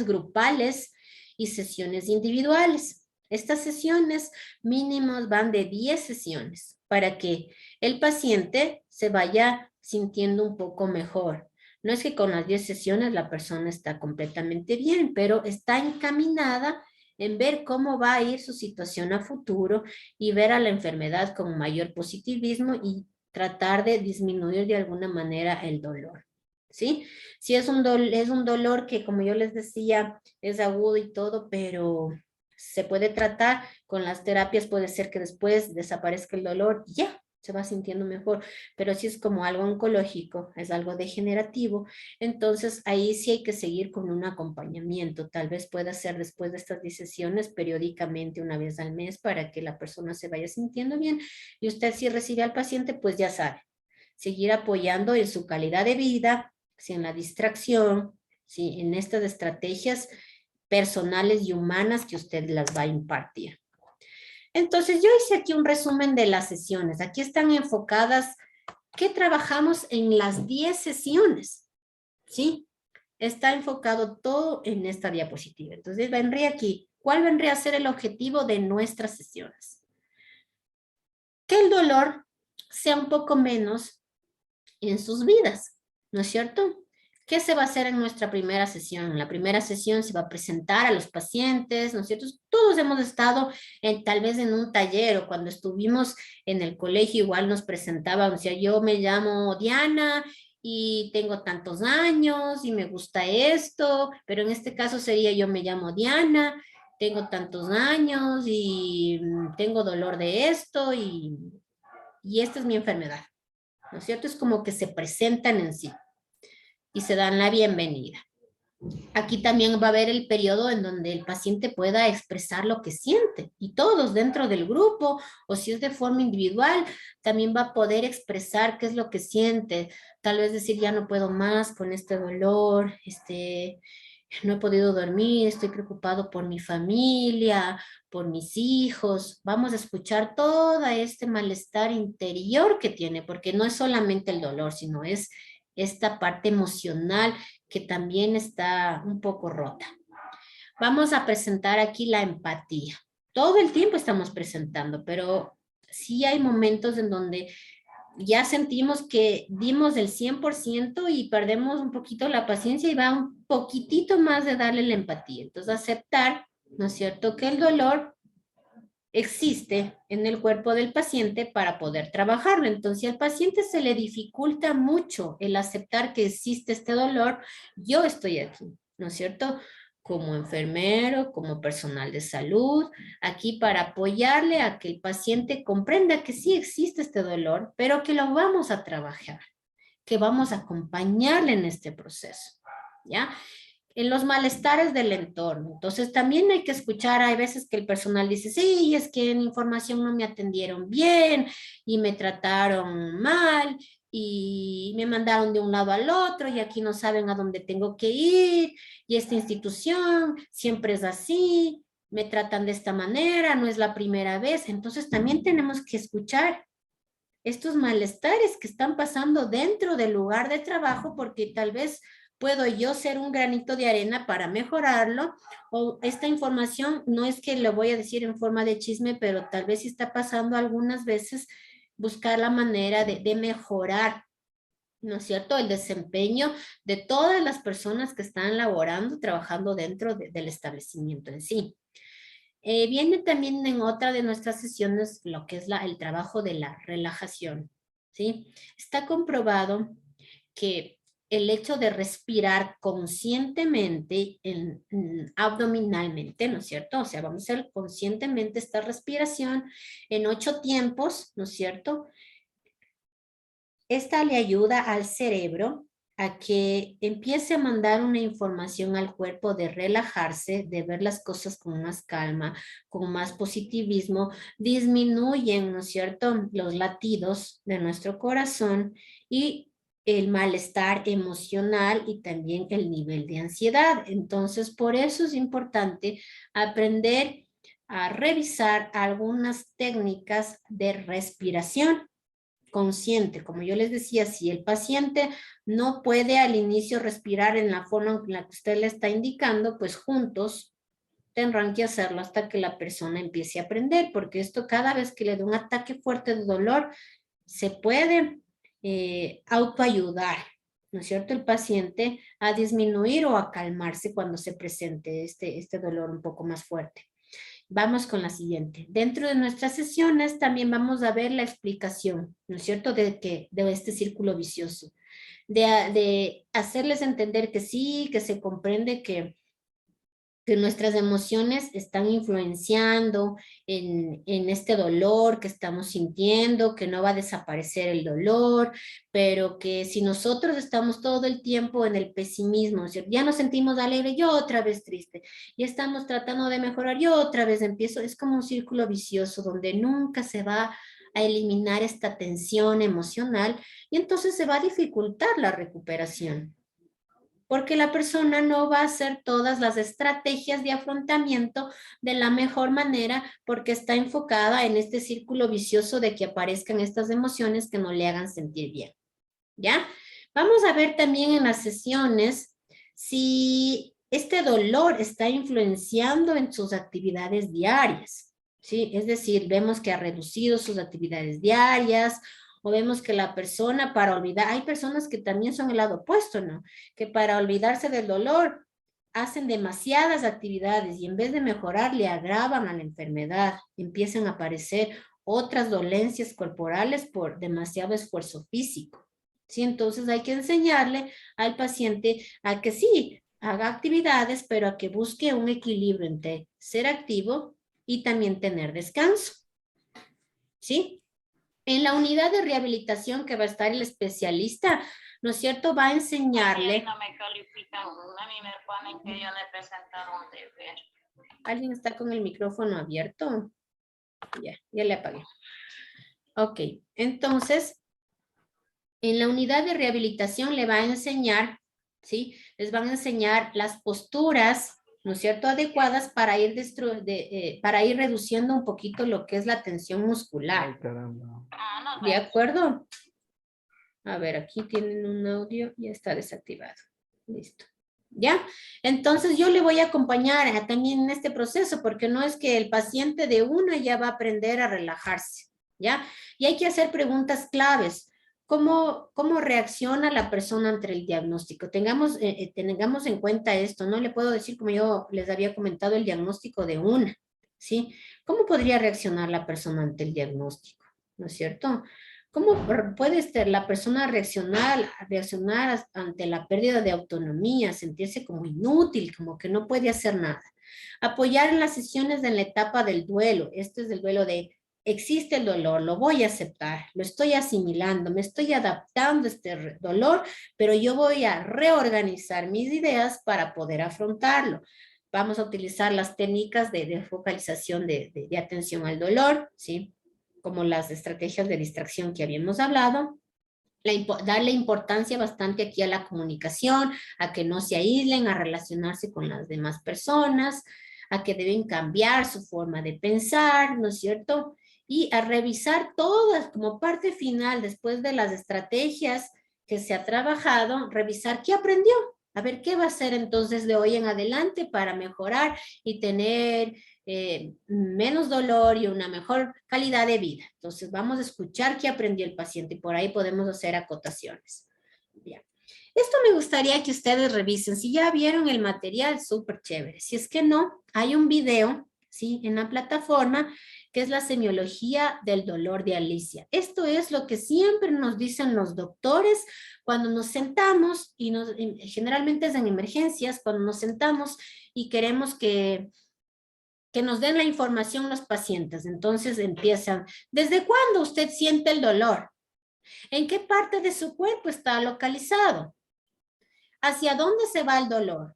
grupales y sesiones individuales. Estas sesiones mínimos van de 10 sesiones para que el paciente se vaya sintiendo un poco mejor. No es que con las 10 sesiones la persona está completamente bien, pero está encaminada en ver cómo va a ir su situación a futuro y ver a la enfermedad con mayor positivismo y tratar de disminuir de alguna manera el dolor, ¿sí? Si es es un dolor que, como yo les decía, es agudo y todo, pero se puede tratar con las terapias, puede ser que después desaparezca el dolor y ya, se va sintiendo mejor, pero si es como algo oncológico, es algo degenerativo, entonces ahí sí hay que seguir con un acompañamiento, tal vez pueda ser después de estas 10 sesiones periódicamente una vez al mes para que la persona se vaya sintiendo bien y usted si recibe al paciente, pues ya sabe, seguir apoyando en su calidad de vida, si en la distracción, si en estas estrategias personales y humanas que usted las va a impartir. Entonces, yo hice aquí un resumen de las sesiones. Aquí están enfocadas qué trabajamos en las 10 sesiones, ¿sí? Está enfocado todo en esta diapositiva. Entonces, vendría aquí. ¿Cuál vendría a ser el objetivo de nuestras sesiones? Que el dolor sea un poco menos en sus vidas, ¿no es cierto? ¿Qué se va a hacer en nuestra primera sesión? En la primera sesión se va a presentar a los pacientes, ¿no es cierto? Todos hemos estado tal vez en un taller o cuando estuvimos en el colegio igual nos presentaban, o sea, yo me llamo Diana y tengo tantos años y me gusta esto, pero en este caso sería yo me llamo Diana, tengo tantos años y tengo dolor de esto y esta es mi enfermedad, ¿no es cierto? Es como que se presentan en sí y se dan la bienvenida. Aquí también va a haber el periodo en donde el paciente pueda expresar lo que siente y todos dentro del grupo o si es de forma individual también va a poder expresar qué es lo que siente. Tal vez decir ya no puedo más con este dolor, no he podido dormir, estoy preocupado por mi familia, por mis hijos. Vamos a escuchar todo este malestar interior que tiene, porque no es solamente el dolor, sino es esta parte emocional que también está un poco rota. Vamos a presentar aquí la empatía. Todo el tiempo estamos presentando, pero sí hay momentos en donde ya sentimos que dimos el 100% y perdemos un poquito la paciencia y va un poquitito más de darle la empatía. Entonces, aceptar, ¿no es cierto?, que el dolor existe en el cuerpo del paciente para poder trabajarlo. Entonces, al paciente se le dificulta mucho el aceptar que existe este dolor. Yo estoy aquí, ¿no es cierto? Como enfermero, como personal de salud, aquí para apoyarle a que el paciente comprenda que sí existe este dolor, pero que lo vamos a trabajar, que vamos a acompañarle en este proceso, ¿ya? En los malestares del entorno. Entonces también hay que escuchar, hay veces que el personal dice, sí, es que en información no me atendieron bien y me trataron mal y me mandaron de un lado al otro y aquí no saben a dónde tengo que ir y esta institución siempre es así, me tratan de esta manera, no es la primera vez. Entonces también tenemos que escuchar estos malestares que están pasando dentro del lugar de trabajo, porque tal vez puedo yo ser un granito de arena para mejorarlo, o esta información no es que lo voy a decir en forma de chisme, pero tal vez sí está pasando algunas veces, buscar la manera de mejorar, ¿no es cierto?, el desempeño de todas las personas que están laborando, trabajando dentro del establecimiento en sí. Viene también en otra de nuestras sesiones lo que es el trabajo de la relajación, ¿sí? Está comprobado que el hecho de respirar conscientemente, abdominalmente, ¿no es cierto? O sea, vamos a hacer conscientemente esta respiración en 8 tiempos, ¿no es cierto? Esta le ayuda al cerebro a que empiece a mandar una información al cuerpo de relajarse, de ver las cosas con más calma, con más positivismo, disminuyen, ¿no es cierto?, los latidos de nuestro corazón y el malestar emocional y también el nivel de ansiedad. Entonces, por eso es importante aprender a revisar algunas técnicas de respiración consciente. Como yo les decía, si el paciente no puede al inicio respirar en la forma en la que usted le está indicando, pues juntos tendrán que hacerlo hasta que la persona empiece a aprender, porque esto cada vez que le da un ataque fuerte de dolor, se puede autoayudar, ¿no es cierto?, el paciente a disminuir o a calmarse cuando se presente este dolor un poco más fuerte. Vamos con la siguiente. Dentro de nuestras sesiones también vamos a ver la explicación, ¿no es cierto?, de este círculo vicioso, de hacerles entender que sí, que se comprende que nuestras emociones están influenciando en este dolor que estamos sintiendo, que no va a desaparecer el dolor, pero que si nosotros estamos todo el tiempo en el pesimismo, ¿cierto?, ya nos sentimos alegre, yo otra vez triste, ya estamos tratando de mejorar, yo otra vez empiezo, es como un círculo vicioso donde nunca se va a eliminar esta tensión emocional y entonces se va a dificultar la recuperación, porque la persona no va a hacer todas las estrategias de afrontamiento de la mejor manera porque está enfocada en este círculo vicioso de que aparezcan estas emociones que no le hagan sentir bien, ¿ya? Vamos a ver también en las sesiones si este dolor está influenciando en sus actividades diarias, ¿sí? Es decir, vemos que ha reducido sus actividades diarias, o vemos que la persona para olvidar, hay personas que también son el lado opuesto, ¿no?, que para olvidarse del dolor hacen demasiadas actividades y en vez de mejorar le agravan a la enfermedad, empiezan a aparecer otras dolencias corporales por demasiado esfuerzo físico, ¿sí? Entonces hay que enseñarle al paciente a que sí, haga actividades, pero a que busque un equilibrio entre ser activo y también tener descanso, ¿sí? En la unidad de rehabilitación que va a estar el especialista, ¿no es cierto?, va a enseñarle. No me califican, a mí me ponen que yo le presentaron un deber. ¿Alguien está con el micrófono abierto? Ya le apagué. Ok, entonces, en la unidad de rehabilitación le va a enseñar, ¿sí? Les van a enseñar las posturas, ¿no es cierto?, adecuadas para ir, para ir reduciendo un poquito lo que es la tensión muscular. Ay, caramba. ¿De acuerdo? A ver, aquí tienen un audio, ya está desactivado. Listo. ¿Ya? Entonces yo le voy a acompañar también en este proceso, porque no es que el paciente de una ya va a aprender a relajarse, ¿ya? Y hay que hacer preguntas claves. ¿Cómo reacciona la persona ante el diagnóstico? Tengamos en cuenta esto. No le puedo decir, como yo les había comentado, el diagnóstico de una. ¿sí? ¿Cómo podría reaccionar la persona ante el diagnóstico? ¿No es cierto? ¿Cómo puede la persona reaccionar ante la pérdida de autonomía, sentirse como inútil, como que no puede hacer nada? Apoyar en las sesiones en la etapa del duelo. Esto es el duelo de existe el dolor, lo voy a aceptar, lo estoy asimilando, me estoy adaptando a este dolor, pero yo voy a reorganizar mis ideas para poder afrontarlo. Vamos a utilizar las técnicas de focalización de atención al dolor, ¿sí? Como las estrategias de distracción que habíamos hablado. Darle importancia bastante aquí a la comunicación, a que no se aíslen, a relacionarse con las demás personas, a que deben cambiar su forma de pensar, ¿no es cierto? Y a revisar todas como parte final, después de las estrategias que se ha trabajado, revisar qué aprendió, a ver qué va a hacer entonces de hoy en adelante para mejorar y tener menos dolor y una mejor calidad de vida. Entonces vamos a escuchar qué aprendió el paciente y por ahí podemos hacer acotaciones. Bien. Esto me gustaría que ustedes revisen. Si ya vieron el material, súper chévere. Si es que no, hay un video, ¿sí? En la plataforma que es la semiología del dolor de Alicia. Esto es lo que siempre nos dicen los doctores cuando nos sentamos y generalmente es en emergencias, cuando nos sentamos y queremos que nos den la información los pacientes. Entonces empiezan, ¿desde cuándo usted siente el dolor? ¿En qué parte de su cuerpo está localizado? ¿Hacia dónde se va el dolor?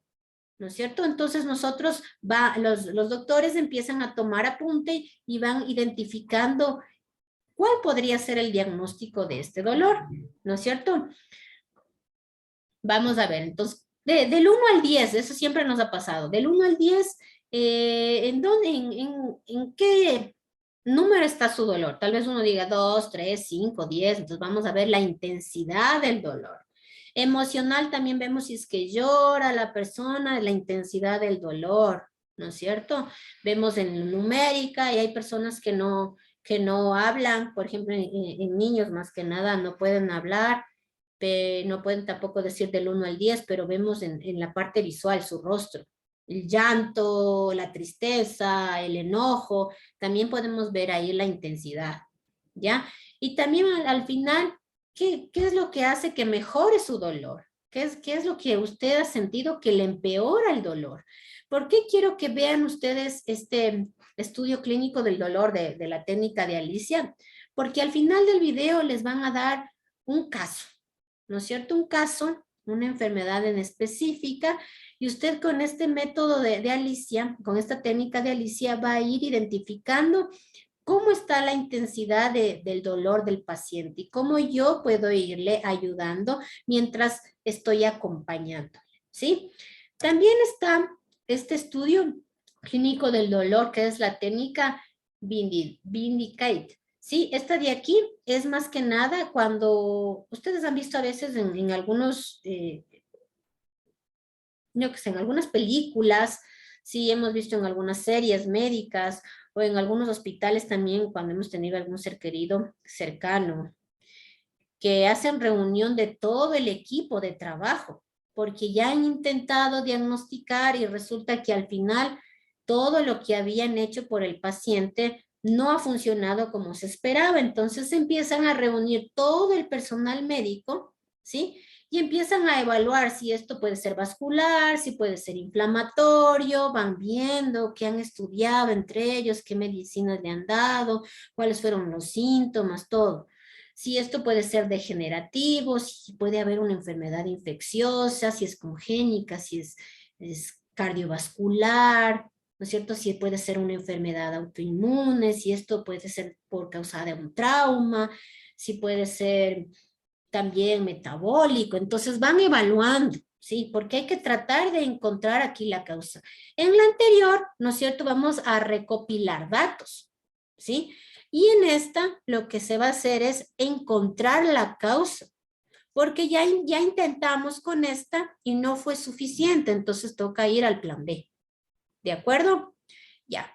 ¿No es cierto? Entonces nosotros, los doctores empiezan a tomar apunte y van identificando cuál podría ser el diagnóstico de este dolor, ¿no es cierto? Vamos a ver, entonces, del 1 al 10, eso siempre nos ha pasado, del 1 al 10, ¿en qué número está su dolor? Tal vez uno diga 2, 3, 5, 10, entonces vamos a ver la intensidad del dolor. Emocional también vemos si es que llora la persona, la intensidad del dolor, ¿no es cierto? Vemos en numérica y hay personas que no hablan, por ejemplo, en niños más que nada no pueden hablar, no pueden tampoco decir del 1 al 10, pero vemos en la parte visual su rostro. El llanto, la tristeza, el enojo, también podemos ver ahí la intensidad, ¿ya? Y también al final, ¿qué es lo que hace que mejore su dolor? ¿Qué es lo que usted ha sentido que le empeora el dolor? ¿Por qué quiero que vean ustedes este estudio clínico del dolor de la técnica de Alicia? Porque al final del video les van a dar un caso, ¿no es cierto? Un caso, una enfermedad en específica, y usted con este método de Alicia, con esta técnica de Alicia, va a ir identificando cómo está la intensidad del dolor del paciente y cómo yo puedo irle ayudando mientras estoy acompañándole, ¿sí? También está este estudio clínico del dolor, que es la técnica Vindicate. Sí, esta de aquí es más que nada cuando ustedes han visto a veces en algunos, yo que sé, en algunas películas, sí, hemos visto en algunas series médicas o en algunos hospitales también cuando hemos tenido algún ser querido cercano, que hacen reunión de todo el equipo de trabajo, porque ya han intentado diagnosticar y resulta que al final todo lo que habían hecho por el paciente no ha funcionado como se esperaba. Entonces empiezan a reunir todo el personal médico, ¿sí? Y empiezan a evaluar si esto puede ser vascular, si puede ser inflamatorio, van viendo qué han estudiado entre ellos, qué medicinas le han dado, cuáles fueron los síntomas, todo. Si esto puede ser degenerativo, si puede haber una enfermedad infecciosa, si es congénica, si es cardiovascular, ¿no es cierto? Si puede ser una enfermedad autoinmune, si esto puede ser por causa de un trauma, si puede ser también metabólico. Entonces van evaluando, ¿sí? Porque hay que tratar de encontrar aquí la causa. En la anterior, ¿no es cierto? Vamos a recopilar datos, ¿sí? Y en esta lo que se va a hacer es encontrar la causa, porque ya intentamos con esta y no fue suficiente, entonces toca ir al plan B. ¿De acuerdo? Ya.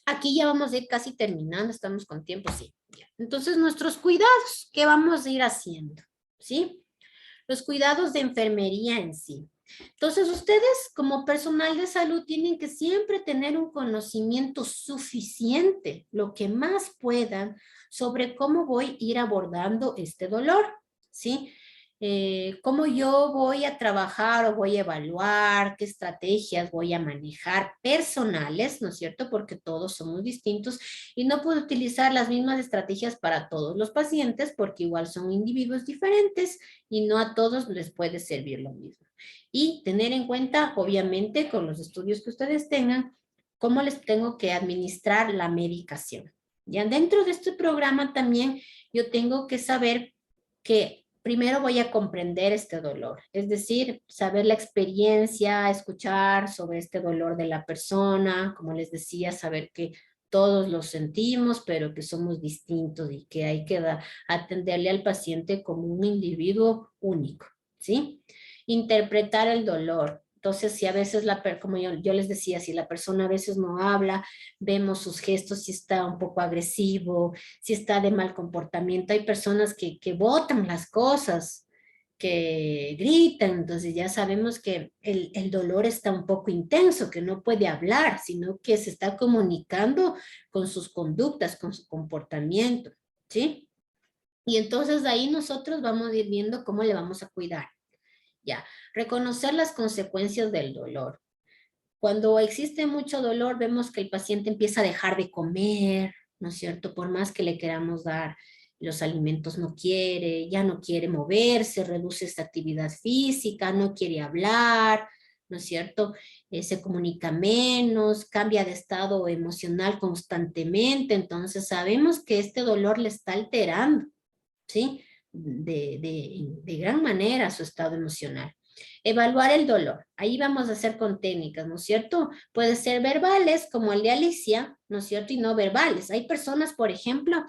Aquí ya vamos a ir casi terminando, estamos con tiempo, sí. Ya. Entonces, nuestros cuidados, ¿qué vamos a ir haciendo? ¿Sí? Los cuidados de enfermería en sí. Entonces, ustedes como personal de salud tienen que siempre tener un conocimiento suficiente, lo que más puedan, sobre cómo voy a ir abordando este dolor, ¿sí? Cómo yo voy a trabajar o voy a evaluar, qué estrategias voy a manejar personales, ¿no es cierto? Porque todos somos distintos y no puedo utilizar las mismas estrategias para todos los pacientes porque igual son individuos diferentes y no a todos les puede servir lo mismo. Y tener en cuenta, obviamente, con los estudios que ustedes tengan, cómo les tengo que administrar la medicación. Ya dentro de este programa también yo tengo que saber que primero voy a comprender este dolor, es decir, saber la experiencia, escuchar sobre este dolor de la persona, como les decía, saber que todos lo sentimos, pero que somos distintos y que hay que atenderle al paciente como un individuo único, ¿sí? Interpretar el dolor. Entonces, si a veces, como yo les decía, si la persona a veces no habla, vemos sus gestos, si está un poco agresivo, si está de mal comportamiento. Hay personas que botan las cosas, que gritan, entonces ya sabemos que el dolor está un poco intenso, que no puede hablar, sino que se está comunicando con sus conductas, con su comportamiento, ¿sí? Y entonces ahí nosotros vamos a ir viendo cómo le vamos a cuidar. Ya, reconocer las consecuencias del dolor. Cuando existe mucho dolor, vemos que el paciente empieza a dejar de comer, ¿no es cierto? Por más que le queramos dar los alimentos, no quiere, ya no quiere moverse, reduce esta actividad física, no quiere hablar, ¿no es cierto? Se comunica menos, cambia de estado emocional constantemente, entonces sabemos que este dolor le está alterando, ¿sí? De gran manera su estado emocional. Evaluar el dolor. Ahí vamos a hacer con técnicas, ¿no es cierto? Puede ser verbales, como el de Alicia, ¿no es cierto? Y no verbales. Hay personas, por ejemplo,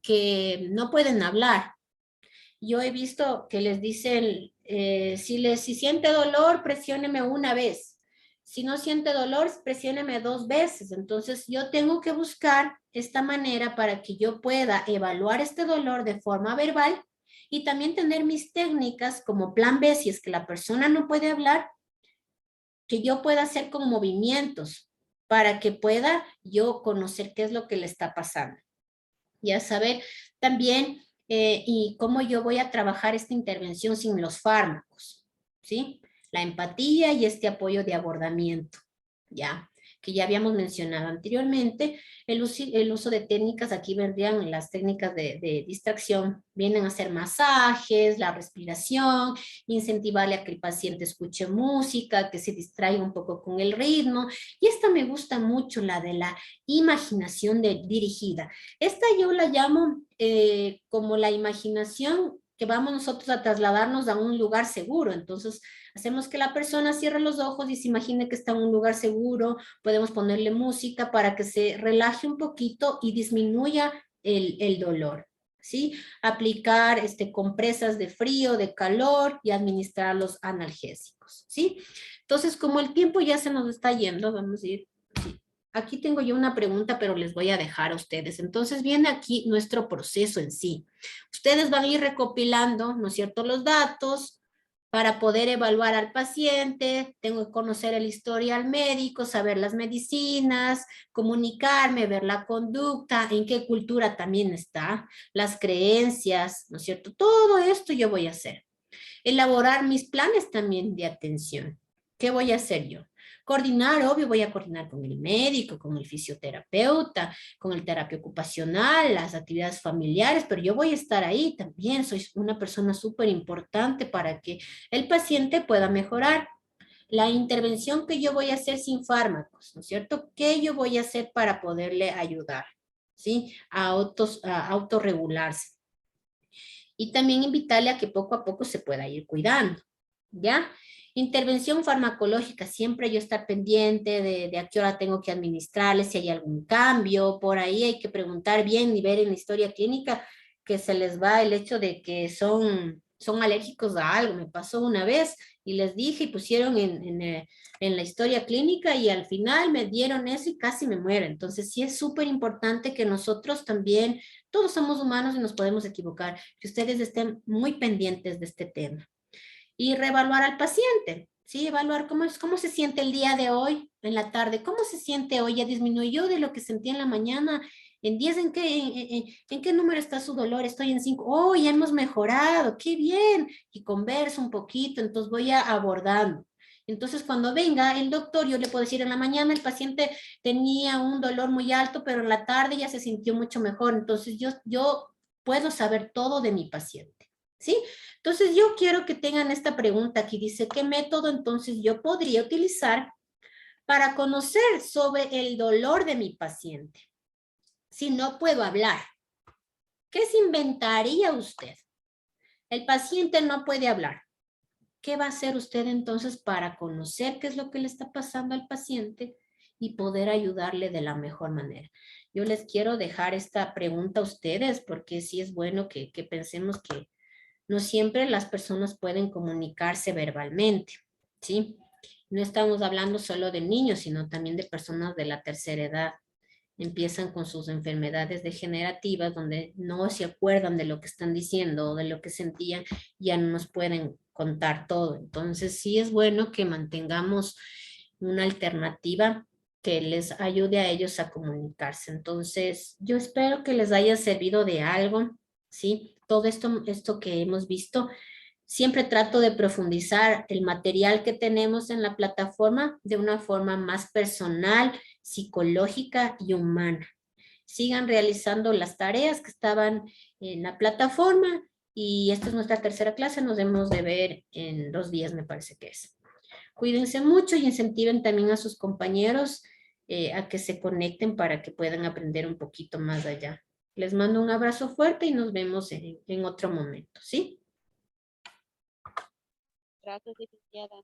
que no pueden hablar. Yo he visto que les dicen, si siente dolor, presióneme una vez. Si no siente dolor, presióneme 2 veces. Entonces, yo tengo que buscar esta manera para que yo pueda evaluar este dolor de forma verbal y también tener mis técnicas como plan B, si es que la persona no puede hablar, que yo pueda hacer con movimientos para que pueda yo conocer qué es lo que le está pasando. Ya saber también y cómo yo voy a trabajar esta intervención sin los fármacos, ¿sí? La empatía y este apoyo de abordamiento, ¿ya? Que ya habíamos mencionado anteriormente, el uso de técnicas, aquí vendrían las técnicas de distracción, vienen a ser masajes, la respiración, incentivarle a que el paciente escuche música, que se distraiga un poco con el ritmo, y esta me gusta mucho, la de la imaginación dirigida. Esta yo la llamo como la imaginación que vamos nosotros a trasladarnos a un lugar seguro. Entonces, hacemos que la persona cierre los ojos y se imagine que está en un lugar seguro. Podemos ponerle música para que se relaje un poquito y disminuya el dolor, ¿sí? Aplicar compresas de frío, de calor y administrar los analgésicos, ¿sí? Entonces, como el tiempo ya se nos está yendo, vamos a ir... Sí. Aquí tengo yo una pregunta, pero les voy a dejar a ustedes. Entonces viene aquí nuestro proceso en sí. Ustedes van a ir recopilando, ¿no es cierto?, los datos para poder evaluar al paciente. Tengo que conocer el historial médico, saber las medicinas, comunicarme, ver la conducta, en qué cultura también está, las creencias, ¿no es cierto? Todo esto yo voy a hacer. Elaborar mis planes también de atención. ¿Qué voy a hacer yo? Coordinar, obvio, voy a coordinar con el médico, con el fisioterapeuta, con el terapia ocupacional, las actividades familiares, pero yo voy a estar ahí también. Soy una persona súper importante para que el paciente pueda mejorar. La intervención que yo voy a hacer sin fármacos, ¿no es cierto? ¿Qué yo voy a hacer para poderle ayudar? ¿Sí? A autorregularse. Y también invitarle a que poco a poco se pueda ir cuidando, ¿ya? Intervención farmacológica, siempre yo estar pendiente de a qué hora tengo que administrarle, si hay algún cambio, por ahí hay que preguntar bien y ver en la historia clínica que se les va el hecho de que son alérgicos a algo. Me pasó una vez y les dije y pusieron en la historia clínica y al final me dieron eso y casi me muero. Entonces sí es súper importante que nosotros también, todos somos humanos y nos podemos equivocar, que ustedes estén muy pendientes de este tema. Y reevaluar al paciente, Sí, evaluar cómo se siente el día de hoy, en la tarde, cómo se siente hoy, ya disminuyó de lo que sentía en la mañana, en 10, ¿en qué número está su dolor? Estoy en 5, oh, ya hemos mejorado, qué bien, y converso un poquito, entonces voy abordando. Entonces, cuando venga el doctor, yo le puedo decir, en la mañana el paciente tenía un dolor muy alto, pero en la tarde ya se sintió mucho mejor, entonces yo puedo saber todo de mi paciente, ¿sí? Entonces, yo quiero que tengan esta pregunta aquí. Dice, ¿qué método entonces yo podría utilizar para conocer sobre el dolor de mi paciente? Si no puedo hablar, ¿qué se inventaría usted? El paciente no puede hablar. ¿Qué va a hacer usted entonces para conocer qué es lo que le está pasando al paciente y poder ayudarle de la mejor manera? Yo les quiero dejar esta pregunta a ustedes porque sí es bueno que pensemos que no siempre las personas pueden comunicarse verbalmente, ¿sí? No estamos hablando solo de niños, sino también de personas de la tercera edad. Empiezan con sus enfermedades degenerativas donde no se acuerdan de lo que están diciendo o de lo que sentían, ya no nos pueden contar todo. Entonces sí es bueno que mantengamos una alternativa que les ayude a ellos a comunicarse. Entonces yo espero que les haya servido de algo, ¿sí? Todo esto que hemos visto, siempre trato de profundizar el material que tenemos en la plataforma de una forma más personal, psicológica y humana. Sigan realizando las tareas que estaban en la plataforma y esta es nuestra tercera clase. Nos debemos de ver en 2 días, me parece que es. Cuídense mucho y incentiven también a sus compañeros a que se conecten para que puedan aprender un poquito más allá. Les mando un abrazo fuerte y nos vemos en otro momento, ¿sí? Gracias, licenciada.